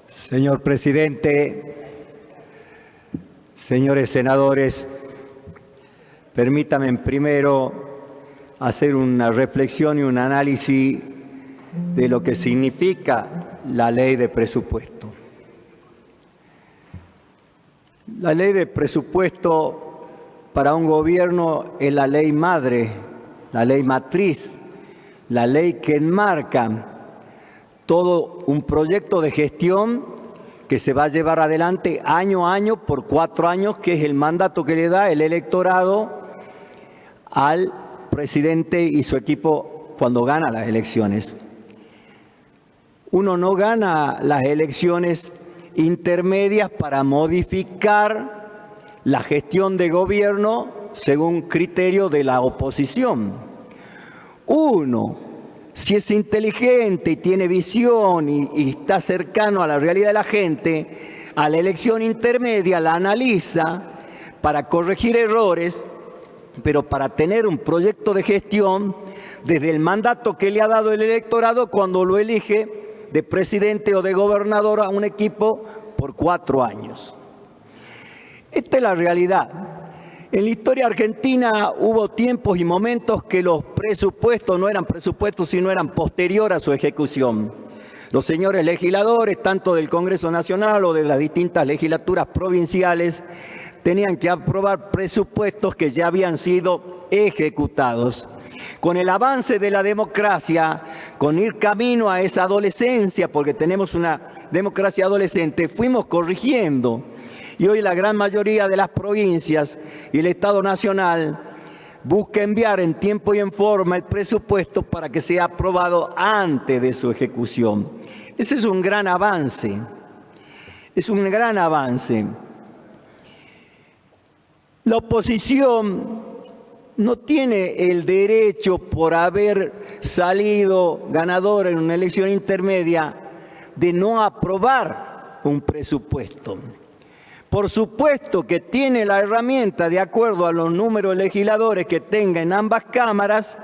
Señor presidente, señores senadores, permítanme primero hacer una reflexión y un análisis de lo que significa la ley de presupuesto. La ley de presupuesto para un gobierno es la ley madre, la ley matriz, la ley que enmarca todo un proyecto de gestión que se va a llevar adelante año a año por 4 años, que es el mandato que le da el electorado al presidente y su equipo cuando gana las elecciones. Uno no gana las elecciones intermedias para modificar la gestión de gobierno según criterio de la oposición. Uno, si es inteligente y tiene visión y está cercano a la realidad de la gente, a la elección intermedia la analiza para corregir errores, pero para tener un proyecto de gestión desde el mandato que le ha dado el electorado cuando lo elige de presidente o de gobernador a un equipo por 4 años. Esta es la realidad. En la historia argentina hubo tiempos y momentos que los presupuestos no eran presupuestos, sino eran posterior a su ejecución. Los señores legisladores, tanto del Congreso Nacional o de las distintas legislaturas provinciales, tenían que aprobar presupuestos que ya habían sido ejecutados. Con el avance de la democracia, con ir camino a esa adolescencia, porque tenemos una democracia adolescente, fuimos corrigiendo. Y hoy la gran mayoría de las provincias y el Estado Nacional busca enviar en tiempo y en forma el presupuesto para que sea aprobado antes de su ejecución. Ese es un gran avance. Es un gran avance. La oposición no tiene el derecho, por haber salido ganador en una elección intermedia, de no aprobar un presupuesto. Por supuesto que tiene la herramienta, de acuerdo a los números legisladores que tenga en ambas cámaras,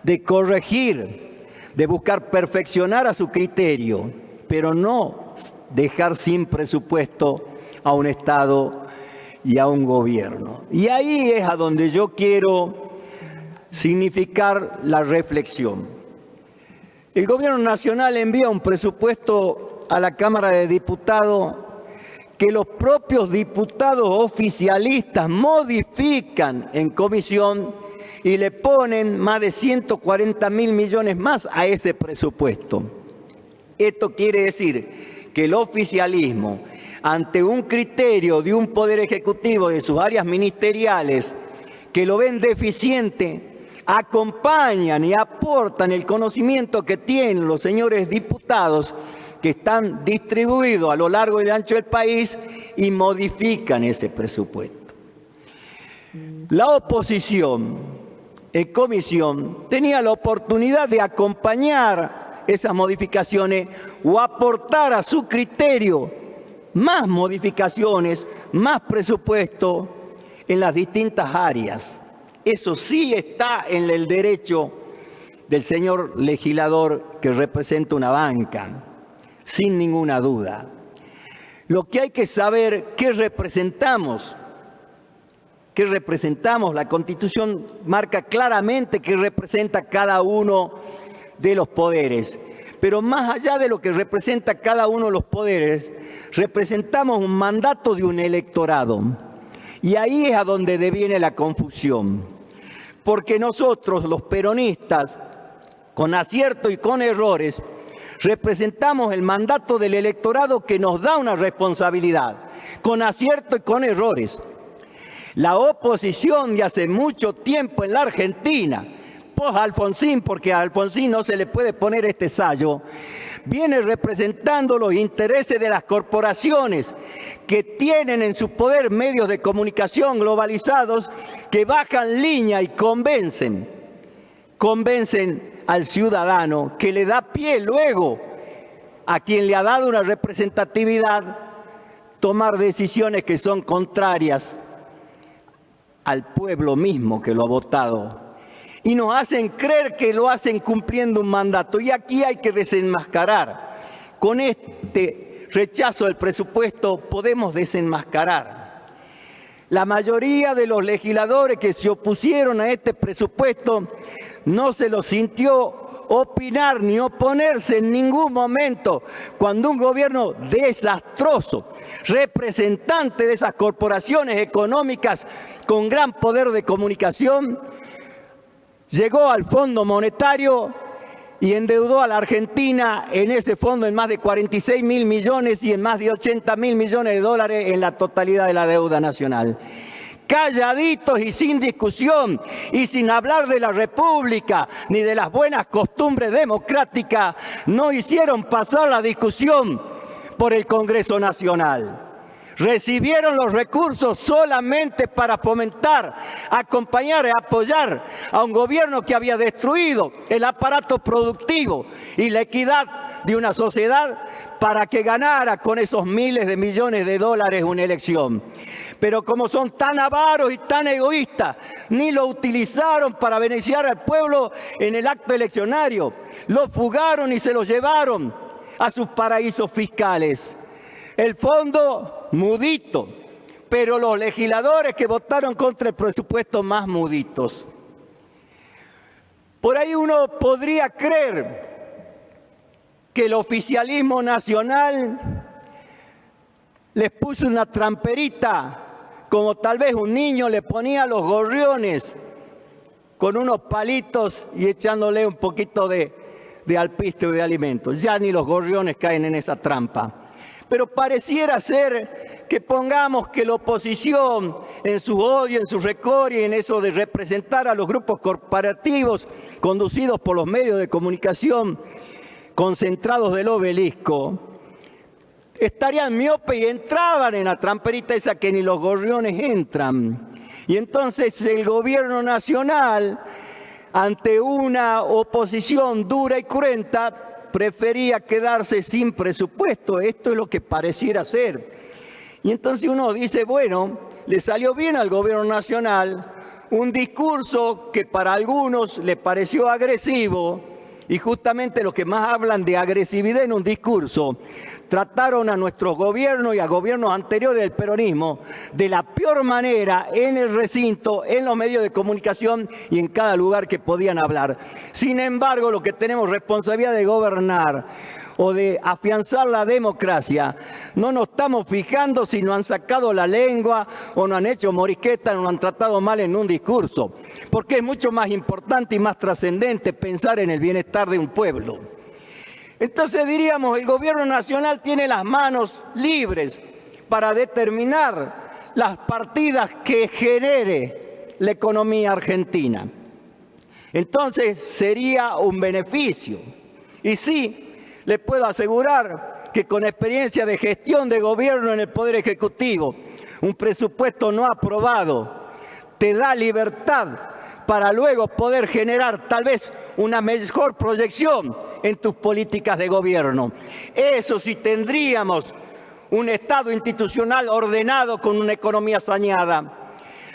de corregir, de buscar perfeccionar a su criterio, pero no dejar sin presupuesto a un Estado y a un gobierno. Y ahí es a donde yo quiero significar la reflexión. El Gobierno Nacional envía un presupuesto a la Cámara de Diputados que los propios diputados oficialistas modifican en comisión y le ponen más de 140.000 millones más a ese presupuesto. Esto quiere decir que el oficialismo, ante un criterio de un poder ejecutivo de sus áreas ministeriales que lo ven deficiente, acompañan y aportan el conocimiento que tienen los señores diputados que están distribuidos a lo largo y ancho del país y modifican ese presupuesto. La oposición en comisión tenía la oportunidad de acompañar esas modificaciones o aportar a su criterio más modificaciones, más presupuesto en las distintas áreas. Eso sí está en el derecho del señor legislador que representa una banca, sin ninguna duda. Lo que hay que saber, ¿qué representamos? ¿Qué representamos? La Constitución marca claramente qué representa cada uno de los poderes. Pero más allá de lo que representa cada uno de los poderes, representamos un mandato de un electorado. Y ahí es a donde deviene la confusión. Porque nosotros, los peronistas, con acierto y con errores, representamos el mandato del electorado que nos da una responsabilidad, con acierto y con errores. La oposición de hace mucho tiempo en la Argentina, post-Alfonsín, porque a Alfonsín no se le puede poner este sello, viene representando los intereses de las corporaciones que tienen en su poder medios de comunicación globalizados que bajan línea y convencen al ciudadano, que le da pie luego a quien le ha dado una representatividad tomar decisiones que son contrarias al pueblo mismo que lo ha votado. Y nos hacen creer que lo hacen cumpliendo un mandato. Y aquí hay que desenmascarar. Con este rechazo del presupuesto podemos desenmascarar. La mayoría de los legisladores que se opusieron a este presupuesto no se lo sintió opinar ni oponerse en ningún momento cuando un gobierno desastroso, representante de esas corporaciones económicas con gran poder de comunicación, llegó al Fondo Monetario y endeudó a la Argentina en ese fondo en más de 46.000 millones y en más de 80.000 millones de dólares en la totalidad de la deuda nacional. Calladitos y sin discusión y sin hablar de la República ni de las buenas costumbres democráticas, no hicieron pasar la discusión por el Congreso Nacional. Recibieron los recursos solamente para fomentar, acompañar y apoyar a un gobierno que había destruido el aparato productivo y la equidad de una sociedad para que ganara con esos miles de millones de dólares una elección. Pero como son tan avaros y tan egoístas, ni lo utilizaron para beneficiar al pueblo en el acto eleccionario. Lo fugaron y se lo llevaron a sus paraísos fiscales. El fondo mudito, pero los legisladores que votaron contra el presupuesto más muditos. Por ahí uno podría creer que el oficialismo nacional les puso una tramperita, como tal vez un niño le ponía los gorriones con unos palitos y echándole un poquito de alpiste o de alimentos. Ya ni los gorriones caen en esa trampa. Pero pareciera ser que pongamos que la oposición en su odio, en su recoria, en eso de representar a los grupos corporativos conducidos por los medios de comunicación concentrados del Obelisco, estarían miope y entraban en la tramperita esa que ni los gorriones entran. Y entonces el gobierno nacional, ante una oposición dura y cruenta, prefería quedarse sin presupuesto. Esto es lo que pareciera ser. Y entonces uno dice, bueno, le salió bien al gobierno nacional un discurso que para algunos le pareció agresivo, y justamente los que más hablan de agresividad en un discurso trataron a nuestros gobiernos y a gobiernos anteriores del peronismo de la peor manera en el recinto, en los medios de comunicación y en cada lugar que podían hablar. Sin embargo, los que tenemos responsabilidad de gobernar o de afianzar la democracia, no nos estamos fijando si nos han sacado la lengua o nos han hecho morisqueta, nos han tratado mal en un discurso, porque es mucho más importante y más trascendente pensar en el bienestar de un pueblo. Entonces diríamos, el gobierno nacional tiene las manos libres para determinar las partidas que genere la economía argentina. Entonces sería un beneficio. Y sí, les puedo asegurar que con experiencia de gestión de gobierno en el Poder Ejecutivo, un presupuesto no aprobado te da libertad para luego poder generar tal vez una mejor proyección en tus políticas de gobierno. Eso sí, tendríamos un Estado institucional ordenado con una economía saneada.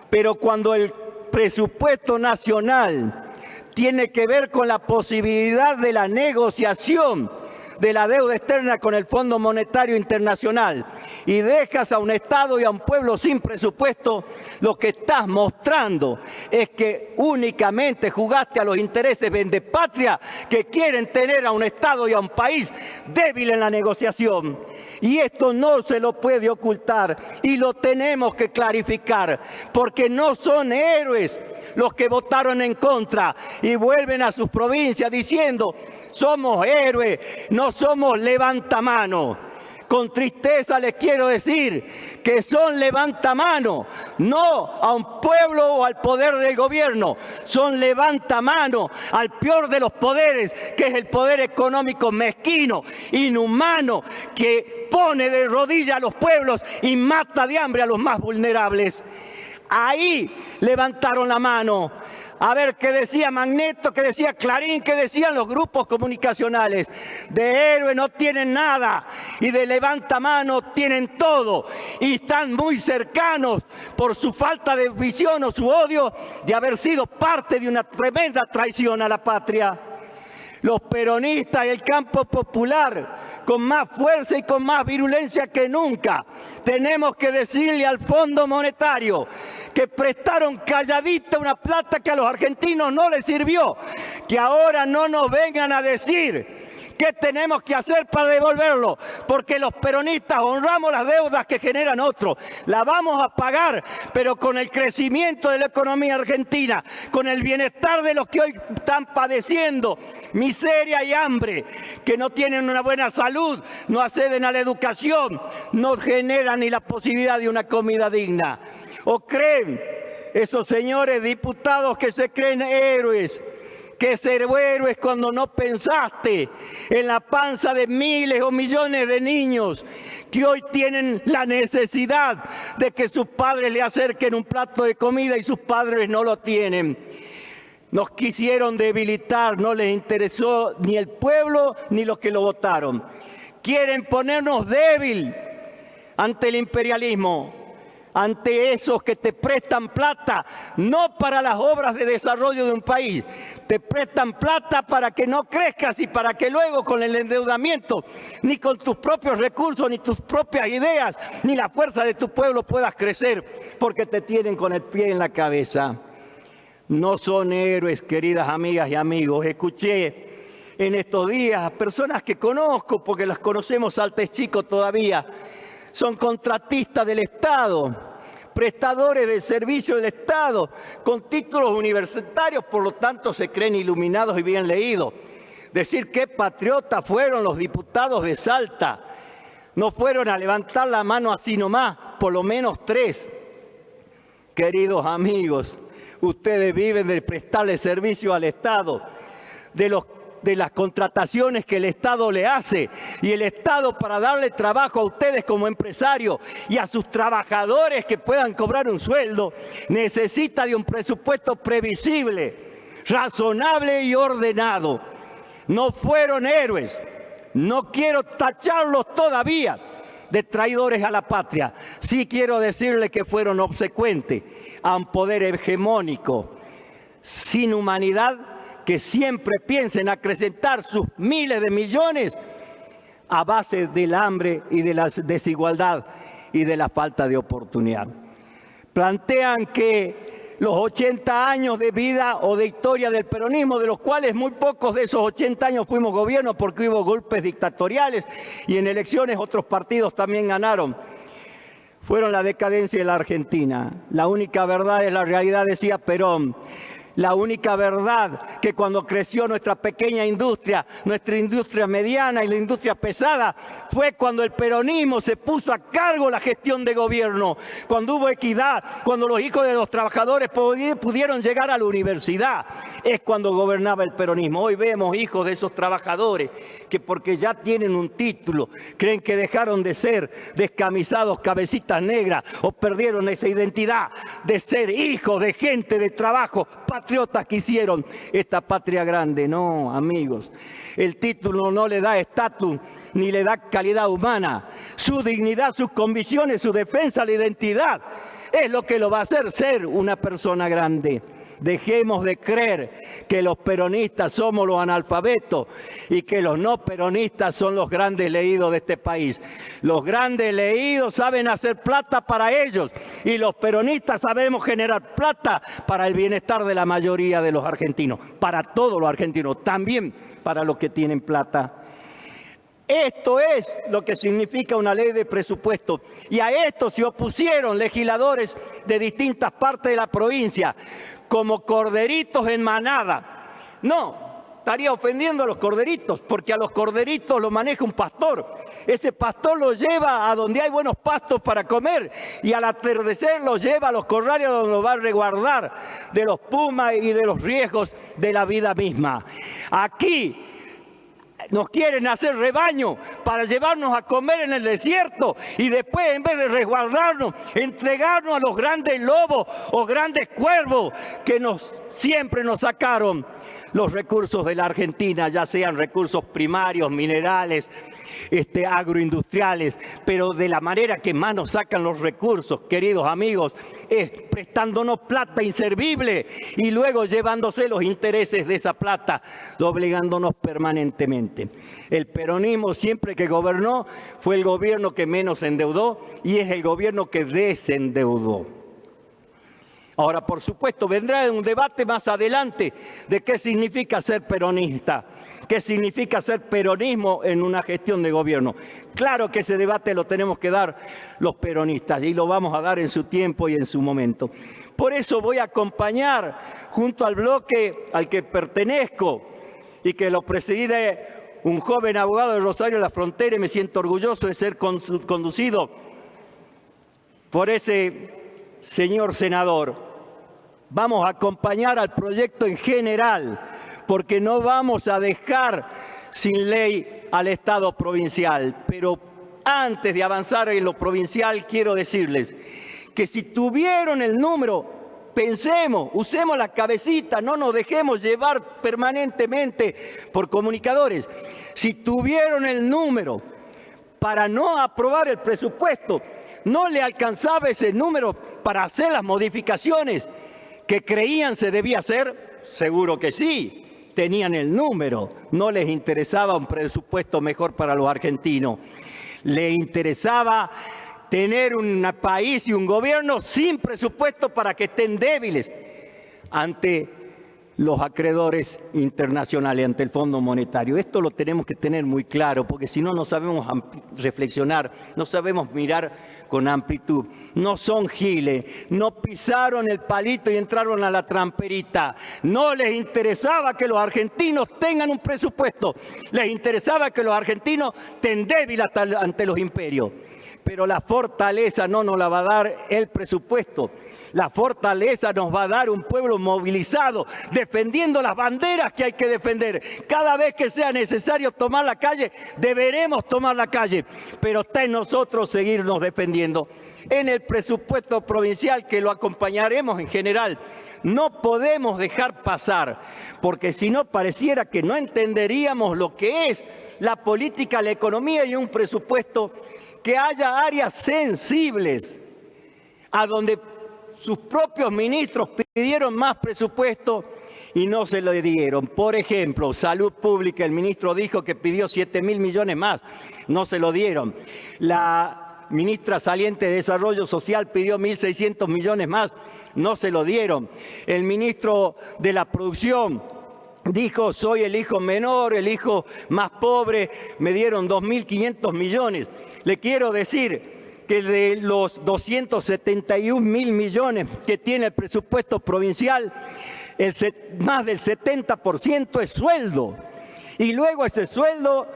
Pero cuando el presupuesto nacional tiene que ver con la posibilidad de la negociación de la deuda externa con el Fondo Monetario Internacional y dejas a un Estado y a un pueblo sin presupuesto, lo que estás mostrando es que únicamente jugaste a los intereses vendepatria que quieren tener a un Estado y a un país débil en la negociación. Y esto no se lo puede ocultar y lo tenemos que clarificar, porque no son héroes los que votaron en contra y vuelven a sus provincias diciendo: somos héroes, no somos levantamanos. Con tristeza les quiero decir que son levantamanos, no a un pueblo o al poder del gobierno, son levantamanos al peor de los poderes, que es el poder económico mezquino, inhumano, que pone de rodillas a los pueblos y mata de hambre a los más vulnerables. Ahí levantaron la mano. A ver qué decía Magneto, qué decía Clarín, qué decían los grupos comunicacionales. De héroe no tienen nada y de levanta mano tienen todo. Y están muy cercanos por su falta de visión o su odio de haber sido parte de una tremenda traición a la patria. Los peronistas y el campo popular, con más fuerza y con más virulencia que nunca, tenemos que decirle al Fondo Monetario que prestaron calladita una plata que a los argentinos no les sirvió, que ahora no nos vengan a decir qué tenemos que hacer para devolverlo, porque los peronistas honramos las deudas que generan otros, las vamos a pagar, pero con el crecimiento de la economía argentina, con el bienestar de los que hoy están padeciendo miseria y hambre, que no tienen una buena salud, no acceden a la educación, no generan ni la posibilidad de una comida digna. ¿O creen esos señores diputados que se creen héroes, que ser héroes cuando no pensaste en la panza de miles o millones de niños que hoy tienen la necesidad de que sus padres le acerquen un plato de comida y sus padres no lo tienen? Nos quisieron debilitar, no les interesó ni el pueblo ni los que lo votaron. Quieren ponernos débil ante el imperialismo, ante esos que te prestan plata, no para las obras de desarrollo de un país, te prestan plata para que no crezcas y para que luego con el endeudamiento, ni con tus propios recursos, ni tus propias ideas, ni la fuerza de tu pueblo puedas crecer, porque te tienen con el pie en la cabeza. No son héroes, queridas amigas y amigos. Escuché en estos días a personas que conozco, porque las conocemos altes chicos todavía, son contratistas del Estado, prestadores de servicio del Estado, con títulos universitarios, por lo tanto se creen iluminados y bien leídos. Decir qué patriotas fueron los diputados de Salta. No fueron a levantar la mano así nomás, por lo menos 3. Queridos amigos, ustedes viven de prestarle servicio al Estado, de las contrataciones que el Estado le hace, y el Estado, para darle trabajo a ustedes como empresarios y a sus trabajadores que puedan cobrar un sueldo, necesita de un presupuesto previsible, razonable y ordenado. No fueron héroes, no quiero tacharlos todavía de traidores a la patria. Sí quiero decirles que fueron obsecuentes a un poder hegemónico, sin humanidad, que siempre piensen acrecentar sus miles de millones a base del hambre y de la desigualdad y de la falta de oportunidad. Plantean que los 80 años de vida o de historia del peronismo, de los cuales muy pocos de esos 80 años fuimos gobierno porque hubo golpes dictatoriales y en elecciones otros partidos también ganaron, fueron la decadencia de la Argentina. La única verdad es la realidad, decía Perón. La única verdad que cuando creció nuestra pequeña industria, nuestra industria mediana y la industria pesada, fue cuando el peronismo se puso a cargo la gestión de gobierno, cuando hubo equidad, cuando los hijos de los trabajadores pudieron llegar a la universidad, es cuando gobernaba el peronismo. Hoy vemos hijos de esos trabajadores que porque ya tienen un título, creen que dejaron de ser descamisados, cabecitas negras, o perdieron esa identidad de ser hijos de gente de trabajo, patriotas que hicieron esta patria grande. No, amigos, el título no le da estatus ni le da calidad humana. Su dignidad, sus convicciones, su defensa, la identidad es lo que lo va a hacer ser una persona grande. Dejemos de creer que los peronistas somos los analfabetos y que los no peronistas son los grandes leídos de este país. Los grandes leídos saben hacer plata para ellos y los peronistas sabemos generar plata para el bienestar de la mayoría de los argentinos, para todos los argentinos, también para los que tienen plata. Esto es lo que significa una ley de presupuesto. Y a esto se opusieron legisladores de distintas partes de la provincia, como corderitos en manada. No, estaría ofendiendo a los corderitos, porque a los corderitos los maneja un pastor. Ese pastor los lleva a donde hay buenos pastos para comer y al atardecer los lleva a los corrales donde los va a resguardar de los pumas y de los riesgos de la vida misma. Aquí Nos quieren hacer rebaño para llevarnos a comer en el desierto y después, en vez de resguardarnos, entregarnos a los grandes lobos o grandes cuervos que siempre nos sacaron los recursos de la Argentina, ya sean recursos primarios, minerales, agroindustriales, pero de la manera que más nos sacan los recursos, queridos amigos, es prestándonos plata inservible y luego llevándose los intereses de esa plata, doblegándonos permanentemente. El peronismo siempre que gobernó fue el gobierno que menos endeudó y es el gobierno que desendeudó. Ahora, por supuesto, vendrá un debate más adelante de qué significa ser peronista, qué significa ser peronismo en una gestión de gobierno. Claro que ese debate lo tenemos que dar los peronistas y lo vamos a dar en su tiempo y en su momento. Por eso voy a acompañar junto al bloque al que pertenezco y que lo preside un joven abogado de Rosario de la Frontera, y me siento orgulloso de ser conducido por ese señor senador. Vamos a acompañar al proyecto en general, porque no vamos a dejar sin ley al Estado provincial. Pero antes de avanzar en lo provincial, quiero decirles que si tuvieron el número, pensemos, usemos la cabecita, no nos dejemos llevar permanentemente por comunicadores. Si tuvieron el número para no aprobar el presupuesto, no le alcanzaba ese número para hacer las modificaciones que creían se debía hacer, seguro que sí, tenían el número, no les interesaba un presupuesto mejor para los argentinos, les interesaba tener un país y un gobierno sin presupuesto para que estén débiles ante los acreedores internacionales, ante el Fondo Monetario. Esto lo tenemos que tener muy claro, porque si no, no sabemos reflexionar, no sabemos mirar con amplitud. No son giles, no pisaron el palito y entraron a la tramperita. No les interesaba que los argentinos tengan un presupuesto, les interesaba que los argentinos estén débiles ante los imperios. Pero la fortaleza no nos la va a dar el presupuesto. La fortaleza nos va a dar un pueblo movilizado, defendiendo las banderas que hay que defender. Cada vez que sea necesario tomar la calle, deberemos tomar la calle. Pero está en nosotros seguirnos defendiendo. En el presupuesto provincial, que lo acompañaremos en general, no podemos dejar pasar, porque si no pareciera que no entenderíamos lo que es la política, la economía y un presupuesto, que haya áreas sensibles a donde sus propios ministros pidieron más presupuesto y no se lo dieron. Por ejemplo, salud pública, el ministro dijo que pidió 7.000 millones más, no se lo dieron. La ministra saliente de Desarrollo Social pidió 1.600 millones más, no se lo dieron. El ministro de la Producción dijo, soy el hijo menor, el hijo más pobre, me dieron 2.500 millones. Le quiero decir que de los 271.000 millones que tiene el presupuesto provincial, más del 70% es sueldo. Y luego ese sueldo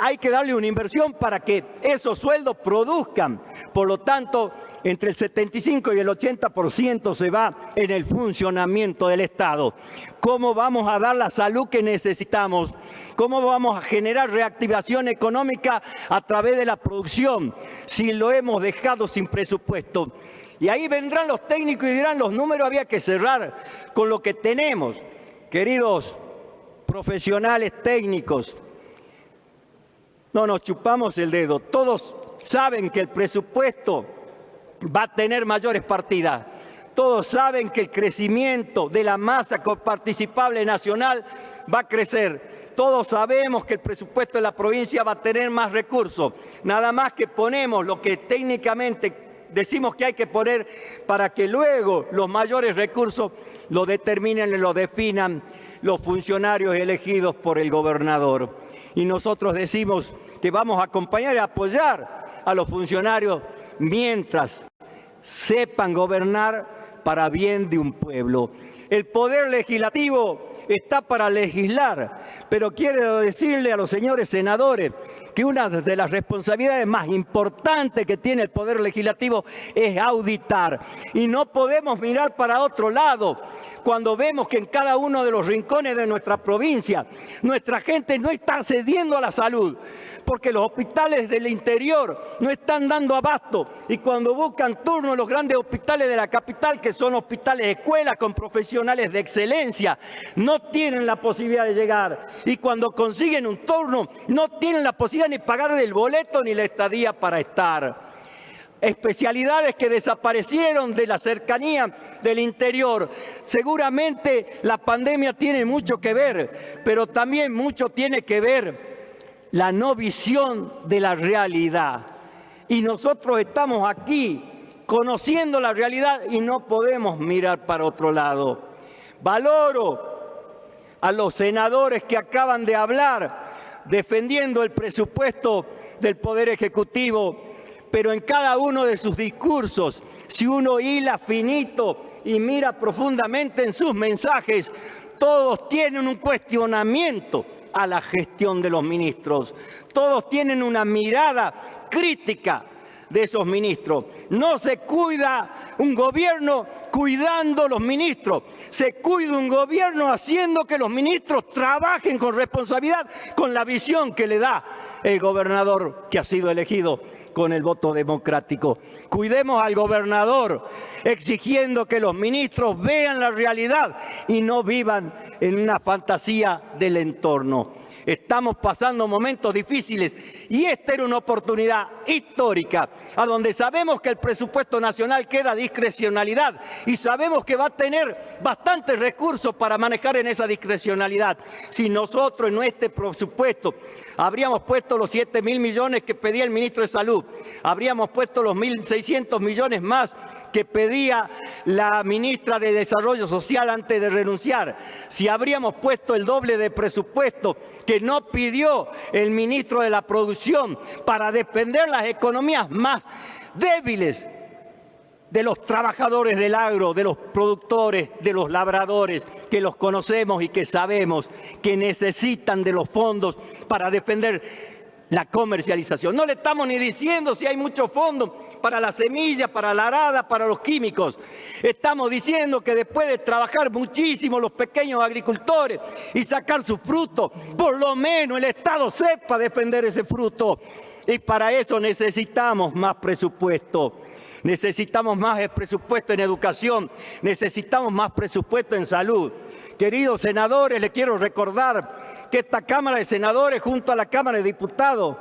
hay que darle una inversión para que esos sueldos produzcan. Por lo tanto, entre el 75 y el 80% se va en el funcionamiento del Estado. ¿Cómo vamos a dar la salud que necesitamos? ¿Cómo vamos a generar reactivación económica a través de la producción si lo hemos dejado sin presupuesto? Y ahí vendrán los técnicos y dirán, los números había que cerrar con lo que tenemos. Queridos profesionales técnicos, no nos chupamos el dedo. Todos saben que el presupuesto va a tener mayores partidas. Todos saben que el crecimiento de la masa coparticipable nacional va a crecer. Todos sabemos que el presupuesto de la provincia va a tener más recursos. Nada más que ponemos lo que técnicamente decimos que hay que poner para que luego los mayores recursos lo determinen y lo definan los funcionarios elegidos por el gobernador. Y nosotros decimos que vamos a acompañar y apoyar a los funcionarios mientras sepan gobernar para bien de un pueblo. El poder legislativo está para legislar, pero quiero decirle a los señores senadores que una de las responsabilidades más importantes que tiene el Poder Legislativo es auditar. Y no podemos mirar para otro lado cuando vemos que en cada uno de los rincones de nuestra provincia nuestra gente no está accediendo a la salud, porque los hospitales del interior no están dando abasto, y cuando buscan turno en los grandes hospitales de la capital, que son hospitales escuelas con profesionales de excelencia, no tienen la posibilidad de llegar, y cuando consiguen un turno no tienen la posibilidad ni pagar el boleto ni la estadía para estar. Especialidades que desaparecieron de la cercanía del interior. Seguramente la pandemia tiene mucho que ver, pero también mucho tiene que ver la no visión de la realidad. Y nosotros estamos aquí conociendo la realidad y no podemos mirar para otro lado. Valoro a los senadores que acaban de hablar defendiendo el presupuesto del Poder Ejecutivo, pero en cada uno de sus discursos, si uno hila finito y mira profundamente en sus mensajes, todos tienen un cuestionamiento a la gestión de los ministros. Todos tienen una mirada crítica de esos ministros. No se cuida un gobierno cuidando los ministros. Se cuida un gobierno haciendo que los ministros trabajen con responsabilidad, con la visión que le da el gobernador que ha sido elegido con el voto democrático. Cuidemos al gobernador exigiendo que los ministros vean la realidad y no vivan en una fantasía del entorno. Estamos pasando momentos difíciles y esta era una oportunidad histórica, a donde sabemos que el presupuesto nacional queda a discrecionalidad y sabemos que va a tener bastantes recursos para manejar en esa discrecionalidad. Si nosotros en este presupuesto habríamos puesto los 7.000 millones que pedía el ministro de Salud, habríamos puesto los 1.600 millones más que pedía la ministra de Desarrollo Social antes de renunciar, si habríamos puesto el doble de presupuesto que no pidió el ministro de la Producción para defender las economías más débiles de los trabajadores del agro, de los productores, de los labradores, que los conocemos y que sabemos que necesitan de los fondos para defender la comercialización. No le estamos ni diciendo si hay muchos fondos para la semilla, para la arada, para los químicos. Estamos diciendo que después de trabajar muchísimo los pequeños agricultores y sacar su fruto, por lo menos el Estado sepa defender ese fruto. Y para eso necesitamos más presupuesto. Necesitamos más presupuesto en educación. Necesitamos más presupuesto en salud. Queridos senadores, les quiero recordar que esta Cámara de Senadores junto a la Cámara de Diputados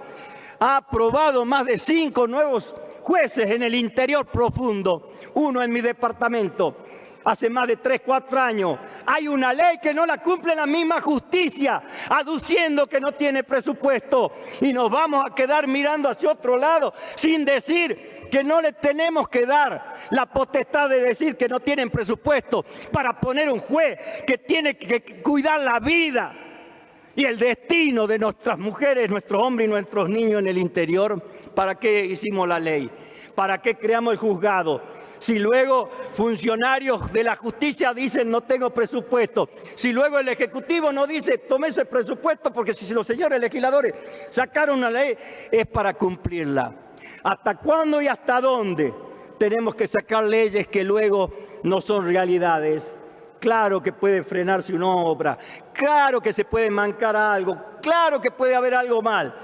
ha aprobado más de 5 nuevos jueces en el interior profundo, uno en mi departamento. Hace más de 3, 4 años hay una ley que no la cumple la misma justicia, aduciendo que no tiene presupuesto, y nos vamos a quedar mirando hacia otro lado sin decir que no le tenemos que dar la potestad de decir que no tienen presupuesto para poner un juez que tiene que cuidar la vida y el destino de nuestras mujeres, nuestros hombres y nuestros niños en el interior. ¿Para qué hicimos la ley? ¿Para qué creamos el juzgado? Si luego funcionarios de la justicia dicen no tengo presupuesto, si luego el Ejecutivo no dice tome ese presupuesto, porque si los señores legisladores sacaron una ley es para cumplirla. ¿Hasta cuándo y hasta dónde tenemos que sacar leyes que luego no son realidades? Claro que puede frenarse una obra, claro que se puede mancar algo, claro que puede haber algo mal,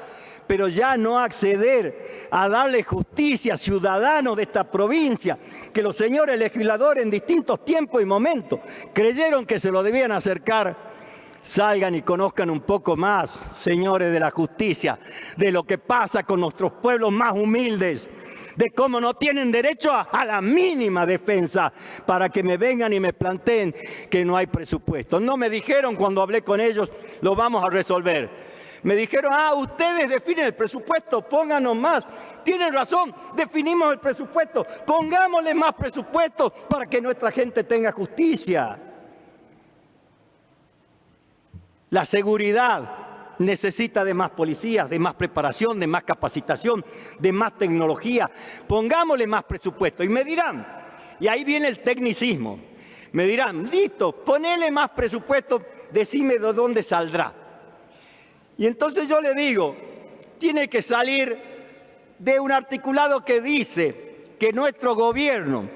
pero ya no acceder a darle justicia a ciudadanos de esta provincia, que los señores legisladores en distintos tiempos y momentos creyeron que se lo debían acercar. Salgan y conozcan un poco más, señores de la justicia, de lo que pasa con nuestros pueblos más humildes, de cómo no tienen derecho a la mínima defensa, para que me vengan y me planteen que no hay presupuesto. No me dijeron cuando hablé con ellos, lo vamos a resolver. Me dijeron, ustedes definen el presupuesto, pónganos más. Tienen razón, definimos el presupuesto, pongámosle más presupuesto para que nuestra gente tenga justicia. La seguridad necesita de más policías, de más preparación, de más capacitación, de más tecnología. Pongámosle más presupuesto. Y me dirán, y ahí viene el tecnicismo, me dirán, listo, ponele más presupuesto decime de dónde saldrá. Y entonces yo le digo, tiene que salir de un articulado que dice que nuestro gobierno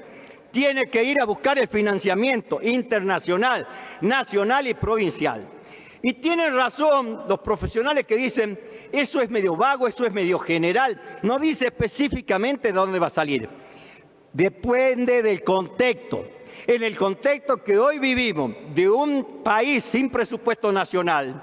tiene que ir a buscar el financiamiento internacional, nacional y provincial. Y tienen razón los profesionales que dicen, eso es medio vago, eso es medio general, no dice específicamente de dónde va a salir. Depende del contexto. En el contexto que hoy vivimos, de un país sin presupuesto nacional,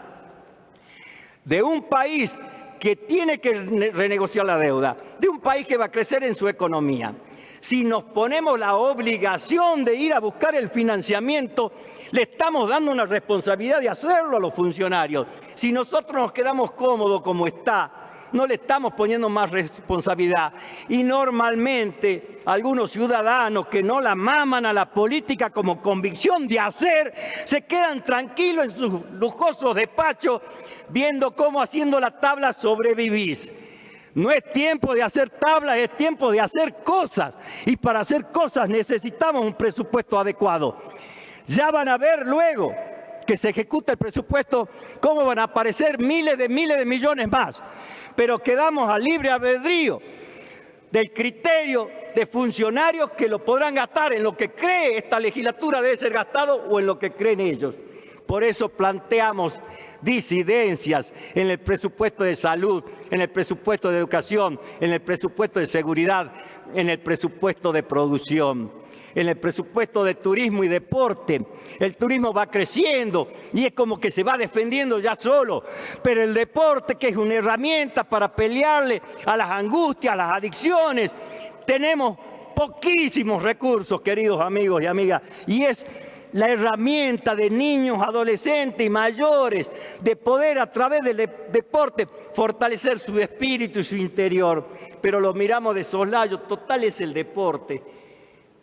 de un país que tiene que renegociar la deuda, de un país que va a crecer en su economía, si nos ponemos la obligación de ir a buscar el financiamiento, le estamos dando una responsabilidad de hacerlo a los funcionarios. Si nosotros nos quedamos cómodos como está, no le estamos poniendo más responsabilidad. Y normalmente algunos ciudadanos que no la maman a la política como convicción de hacer, se quedan tranquilos en sus lujosos despachos viendo cómo haciendo la tabla sobrevivís. No es tiempo de hacer tablas, es tiempo de hacer cosas. Y para hacer cosas necesitamos un presupuesto adecuado. Ya van a ver luego que se ejecuta el presupuesto cómo van a aparecer miles de millones más. Pero quedamos a libre albedrío del criterio de funcionarios que lo podrán gastar en lo que cree esta legislatura debe ser gastado o en lo que creen ellos. Por eso planteamos disidencias en el presupuesto de salud, en el presupuesto de educación, en el presupuesto de seguridad, en el presupuesto de producción, en el presupuesto de turismo y deporte. El turismo va creciendo y es como que se va defendiendo ya solo, pero el deporte, que es una herramienta para pelearle a las angustias, a las adicciones, tenemos poquísimos recursos, queridos amigos y amigas, y es la herramienta de niños, adolescentes y mayores de poder a través del deporte fortalecer su espíritu y su interior. Pero lo miramos de soslayo, total es el deporte.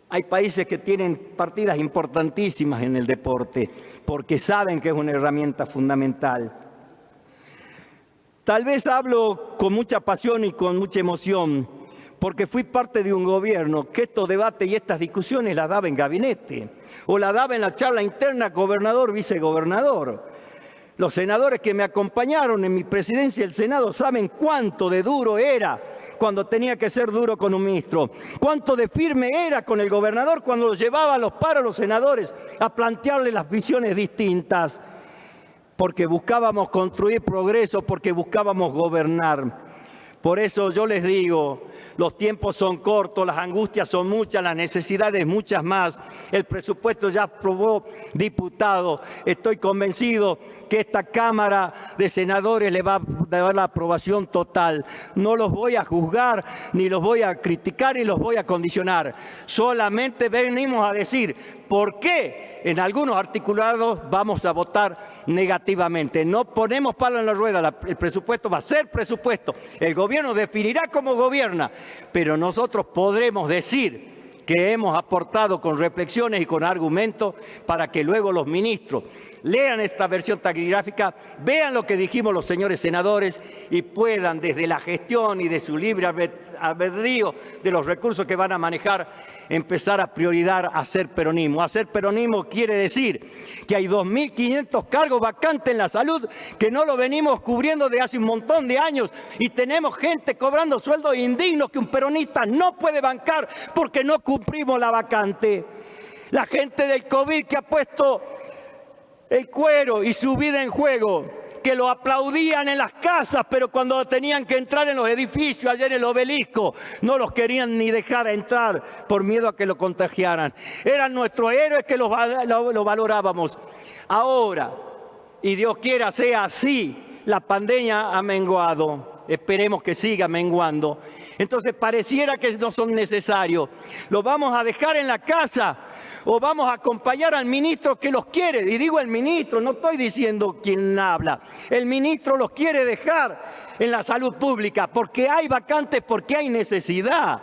Hay países que tienen partidas importantísimas en el deporte porque saben que es una herramienta fundamental. Tal vez hablo con mucha pasión y con mucha emoción porque fui parte de un gobierno que estos debates y estas discusiones las daba en gabinete o las daba en la charla interna gobernador, vicegobernador. Los senadores que me acompañaron en mi presidencia del Senado saben cuánto de duro era cuando tenía que ser duro con un ministro, cuánto de firme era con el gobernador cuando los llevaba a los paros los senadores a plantearle las visiones distintas, porque buscábamos construir progreso, porque buscábamos gobernar. Por eso yo les digo, los tiempos son cortos, las angustias son muchas, las necesidades muchas más. El presupuesto ya aprobó diputado. Estoy convencido que esta Cámara de Senadores le va a dar la aprobación total. No los voy a juzgar, ni los voy a criticar, ni los voy a condicionar. Solamente venimos a decir por qué en algunos articulados vamos a votar negativamente. No ponemos palo en la rueda, el presupuesto va a ser presupuesto. El gobierno definirá cómo gobierna, pero nosotros podremos decir que hemos aportado con reflexiones y con argumentos para que luego los ministros lean esta versión taquigráfica, vean lo que dijimos los señores senadores y puedan desde la gestión y de su libre albedrío de los recursos que van a manejar empezar a priorizar hacer peronismo. Hacer peronismo quiere decir que hay 2.500 cargos vacantes en la salud que no lo venimos cubriendo de hace un montón de años y tenemos gente cobrando sueldos indignos que un peronista no puede bancar porque no cumplimos la vacante. La gente del COVID que ha puesto el cuero y su vida en juego, que lo aplaudían en las casas, pero cuando tenían que entrar en los edificios, ayer en el Obelisco, no los querían ni dejar entrar por miedo a que lo contagiaran. Eran nuestros héroes que lo valorábamos. Ahora, y Dios quiera sea así, la pandemia ha menguado. Esperemos que siga menguando. Entonces pareciera que no son necesarios. ¿Los vamos a dejar en la casa o vamos a acompañar al ministro que los quiere? Y digo el ministro, no estoy diciendo quien habla. El ministro los quiere dejar en la salud pública porque hay vacantes, porque hay necesidad.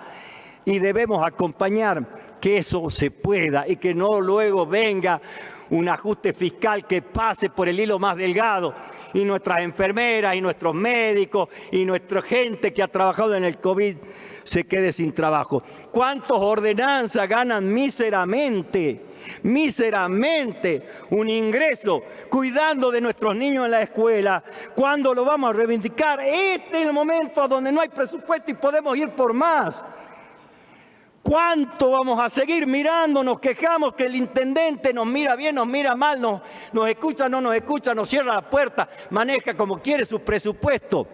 Y debemos acompañar que eso se pueda y que no luego venga un ajuste fiscal que pase por el hilo más delgado y nuestras enfermeras y nuestros médicos y nuestra gente que ha trabajado en el COVID se quede sin trabajo. ¿Cuántos ordenanzas ganan míseramente míseramente un ingreso cuidando de nuestros niños en la escuela, ¿cuándo lo vamos a reivindicar? Este es el momento donde no hay presupuesto y podemos ir por más. ¿Cuánto vamos a seguir mirando? Nos quejamos que el intendente nos mira bien, nos mira mal, nos escucha, no nos escucha, nos cierra la puerta, maneja como quiere su presupuesto.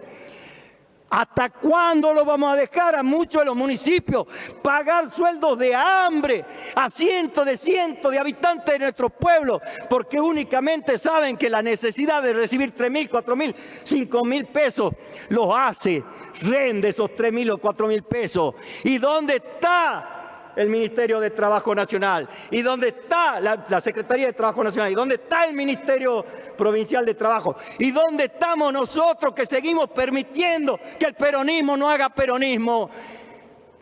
¿Hasta cuándo lo vamos a dejar a muchos de los municipios pagar sueldos de hambre a cientos de habitantes de nuestro pueblo? Porque únicamente saben que la necesidad de recibir 3.000, 4.000, 5.000 pesos los hace, rende esos 3.000 o 4.000 pesos. ¿Y dónde está el Ministerio de Trabajo Nacional? ¿Y dónde está la Secretaría de Trabajo Nacional? ¿Y dónde está el Ministerio Provincial de Trabajo? ¿Y dónde estamos nosotros que seguimos permitiendo que el peronismo no haga peronismo?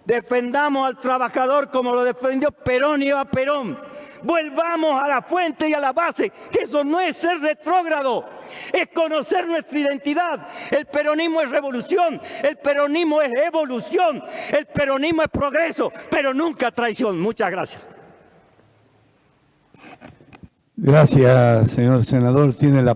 Defendamos al trabajador como lo defendió Perón y Eva Perón. Volvamos a la fuente y a la base, que eso no es ser retrógrado, es conocer nuestra identidad. El peronismo es revolución, el peronismo es evolución, el peronismo es progreso, pero nunca traición. Muchas gracias. Gracias, señor senador. Tiene la palabra.